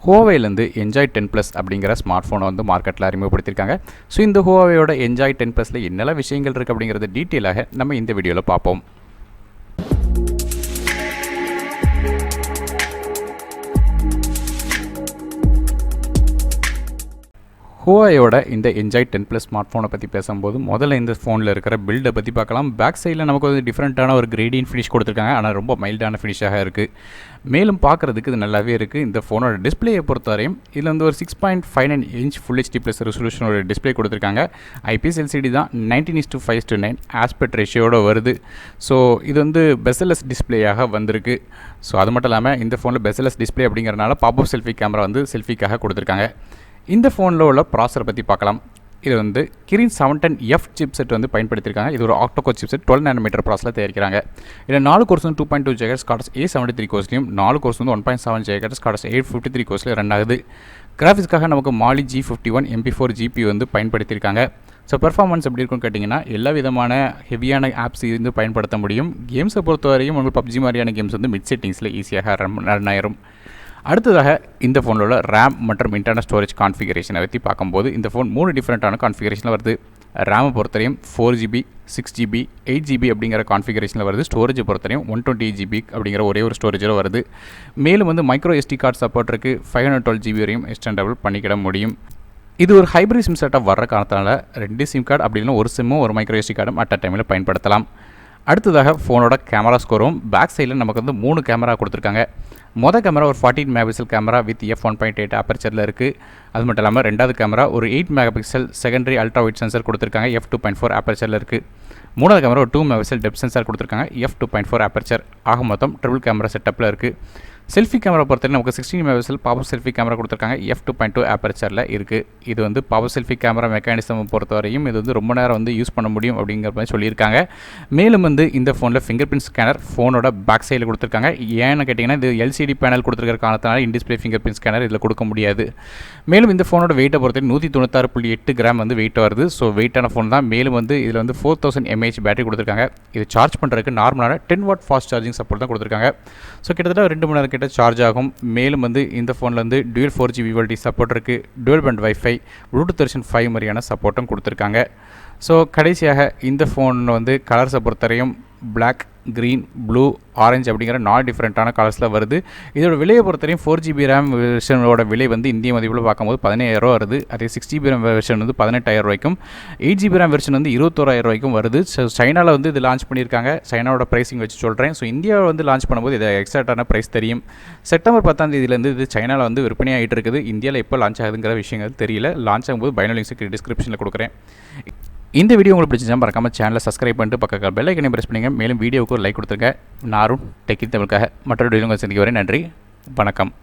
ஹுவாவேலேருந்து enjoy 10+ அப்படிங்கிற smart ஃபோனை வந்து மார்க்கெட்டில் அறிமுகப்படுத்தியிருக்காங்க. ஸோ இந்த ஹுவாவேயோட என்ஜாய் 10+ல என்னெல்லாம் விஷயங்கள் இருக்குது அப்படிங்கிறத டீட்டெயிலாக நம்ம இந்த வீடியோவில் பார்ப்போம். ஹுவாவேயோட இந்த என்ஜாய் 10+ ஸ்மார்ட் ஃபோனை பற்றி பேசும்போது முதல்ல இந்த ஃபோனில் இருக்கிற பில்டை பற்றி பார்க்கலாம். பேக் சைடில் நமக்கு வந்து டிஃப்ரெண்ட்டான ஒரு கிரேடியன்ட் ஃபினிஷ் கொடுத்துருக்காங்க. ஆனால் ரொம்ப மைல்டான ஃபினிஷாக இருக்குது. மேலும் பார்க்குறதுக்கு இது நல்லாவே இருக்குது. இந்த ஃபோனோட டிஸ்பிளேயை பொறுத்தவரையும் இதில் வந்து ஒரு 6.59 இன்ச் ஃபுல் ஹெச்டி ப்ளஸ் ரெசல்யூஷனோட டிஸ்பிளே கொடுத்துருக்காங்க. ஐபிஎஸ் எல்சிடி தான் 19:5:9 ஆஸ்பெக்ட் ரேஷியோட வருது. ஸோ இது வந்து பெசல்லெஸ் டிஸ்பிளேயாக வந்திருக்கு. ஸோ அது மட்டும் இல்லாமல் இந்த ஃபோனில் பெசல்லெஸ் டிஸ்பிளே அப்படிங்கிறனால பாப்அப் செல்ஃபி கேமரா வந்து செல்ஃபிக்காக கொடுத்துருக்காங்க. இந்த ஃபோனில் உள்ள ப்ராசரை பற்றி பார்க்கலாம். இது வந்து கிரீன் 710F சிப்செட் வந்து பயன்படுத்தியிருக்காங்க. இது ஒரு ஆக்டோகோர் சிப்செட் 12 nm ப்ராசரில் தயாரிக்கிறாங்க. இதில் 4 கோர்ஸ் வந்து 2.2 GHz கார்ட்ஸ் A73 கோர்ஸ்லையும் 4 கோர்ஸ் வந்து 1.7 GHz கார்ட்ஸ் 853 கோர்ஸ்லையும் ரன் ஆகுது. கிராஃபிக்ஸ்க்காக நமக்கு மாலி G51 MP4 GPU வந்து பயன்படுத்தியிருக்காங்க. ஸோ பெர்ஃபார்மன்ஸ் எப்படி இருக்குன்னு கேட்டிங்கன்னா எல்லா விதமான ஹெவியான ஆப்ஸ் வந்து பயன்படுத்த முடியும். கேம்ஸை பொறுத்தவரையும் உங்களுக்கு பப்ஜி மாதிரியான கேம்ஸ் வந்து மிட் செட்டிங்ஸில் ஈஸியாக ரன் ஆயிரும். அடுத்ததாக இந்த ஃபோனில் உள்ள ரேம் மற்றும் இன்டர்னல் ஸ்டோரேஜ் கான்ஃபிகரேஷனை பற்றி பார்க்கும்போது இந்த ஃபோன் 3 டிஃப்ரெண்ட்டான கான்ஃபிகரேஷனில் வருது. ரேமை பொறுத்தவரையும் 4GB 6GB 8GB அப்படிங்கிற கான்ஃபிகரேஷனில் வருது. ஸ்டோரேஜை பொறுத்தவரையும் 128GB அப்படிங்கிற ஒரே ஒரு ஸ்டோரேஜில் வருது. மேலும் வந்து மைக்ரோ SD கார்டு சப்போர்ட் இருக்குது. 512GB வரையும் எக்ஸ்டெண்டபிள் பண்ணிக்கிட முடியும். இது ஒரு ஹைப்ரிட் சிம் செட்டப் வர்ற காரணத்தினால 2 சிம் கார்டு அப்படி இல்லைனா ஒரு சிம்மும் ஒரு மைக்ரோ SD கார்டும் அட் அ டைமில் பயன்படுத்தலாம். அடுத்ததாக ஃபோனோட கேமரா ஸ்கோரும் பேக் சைடில் நமக்கு வந்து 3 கேமரா கொடுத்துருக்காங்க. மொதல் கேமரா ஒரு 14 MP கேமரா வித் f1.8 ஆப்பர்ச்சரில் இருக்குது. அது மட்டும் இல்லாமல் ரெண்டாவது கேமரா ஒரு 8 MP secondary ultra wide sensor கொடுத்துருக்காங்க. f2.4 ஆப்பர்ச்சரில் இருக்குது. மூணாவது கேமரா ஒரு 2 MP டெப்த் சென்சார் கொடுத்துருக்காங்க. f2.4 aperture. ஆக மொத்தம் ட்ரிபிள் கேமரா செட்டப்பில் இருக்குது. செல்ஃபி கேமரா பொறுத்தவரை நமக்கு 16 MP பாப்அப் செல்ஃபி கேமரா கொடுத்துருக்காங்க. f2.2 ஆப்பர்ச்சரில் இருக்குது. இது வந்து பாப்அப் செல்ஃபி கேமரா மெக்கானிசம் பொறுத்தவரையும் இது வந்து ரொம்ப நேரம் வந்து யூஸ் பண்ண முடியும் அப்படிங்கிற மாதிரி சொல்லியிருக்காங்க. மேலும் வந்து இந்த ஃபோனில் ஃபிங்கர் பிரிண்ட் ஸ்கேனர் ஃபோனோட பேக் சைடில் கொடுத்துருக்காங்க. ஏன்னு கேட்டிங்கன்னா இது LCD பேனல் கொடுத்துருக்கிற காரணத்தினால இன்டிஸ்பிளே ஃபிங்கர் பிரிண்ட் ஸ்கேனர் இதில் கொடுக்க முடியாது. மேலும் இந்த ஃபோனோட வெயிட்டை பொறுத்தவரை 196.8 கிராம் வந்து வெயிட் வருது. ஸோ வெயிட்டான ஃபோன் தான். மேலும் வந்து இதில் வந்து 4000 mAh பேட்டரி கொடுத்துருக்காங்க. இது சார்ஜ் பண்ணுறதுக்கு நார்மலான 10 வாட் ஃபாஸ்ட் சார்ஜிங் சப்போர்ட் தான் கொடுத்துருக்காங்க. ஸோ கிட்டத்தட்ட 2 மணி நேரம் சார்ஜ் ஆகும். மேலும் வந்து இந்த ஃபோனில் வந்து dual 4G VoLTE சப்போர்ட் இருக்குது. dual band Wi-Fi Bluetooth version 5 மாதிரியான சப்போர்ட்டும் கொடுத்துருக்காங்க. ஸோ கடைசியாக இந்த ஃபோன் வந்து கலர்ஸை பொறுத்தவரையும் பிளாக், க்ரீன், ப்ளூ, ஆரஞ்சு அப்படிங்கிற 4 டிஃப்ரெண்ட்டான கலர்ஸில் வருது. இதோட விலையை பொறுத்தவரையும் 4GB ரேம் வெர்ஷனோட விலை வந்து இந்திய மதிப்பில் பார்க்கும்போது 17,000 வருது. அதே 6GB ரேம் வெர்ஷன் வந்து 18,000 ரூபாய்க்கும் 8GB ரேம் வெர்ஷன் வந்து 21,000 ரூபாய்க்கும் வருது. ஸோ சைனாவில் வந்து இது லான்ச் பண்ணியிருக்காங்க. சைனாவோட ப்ரைஸிங் வச்சு சொல்கிறேன். ஸோ இந்தியாவில் வந்து லான்ச் பண்ணும்போது இதை எக்ஸாக்டான ப்ரைஸ் தெரியும். செப்டம்பர் 10ஆம் தேதியிலேருந்து இது சைனாவில் வந்து விற்பனை ஆகிட்டு இருக்குது. இந்தியாவில் எப்போ லான்ச் ஆகுதுங்கிற விஷயங்கள் தெரியல. லான்ச் ஆகும்போது பைனோ லிங்க்ஸுக்கு டிஸ்கிரிப்ஷனில் கொடுக்குறேன். இந்த வீடியோ உங்களுக்கு பிடிச்சா மறக்காமல் சேனலை சப்ஸ்கிரைப் பண்ணிட்டு பக்கத்தில் பெல் ஐக்கனை பிரஸ் பண்ணுங்கள். மேலும் வீடியோவுக்கு ஒரு லைக் கொடுத்துருங்க. நாரும் டெக்கி தமிழுக்காக மற்றொரு வீடியோ சந்திக்க வரேன். நன்றி, வணக்கம்.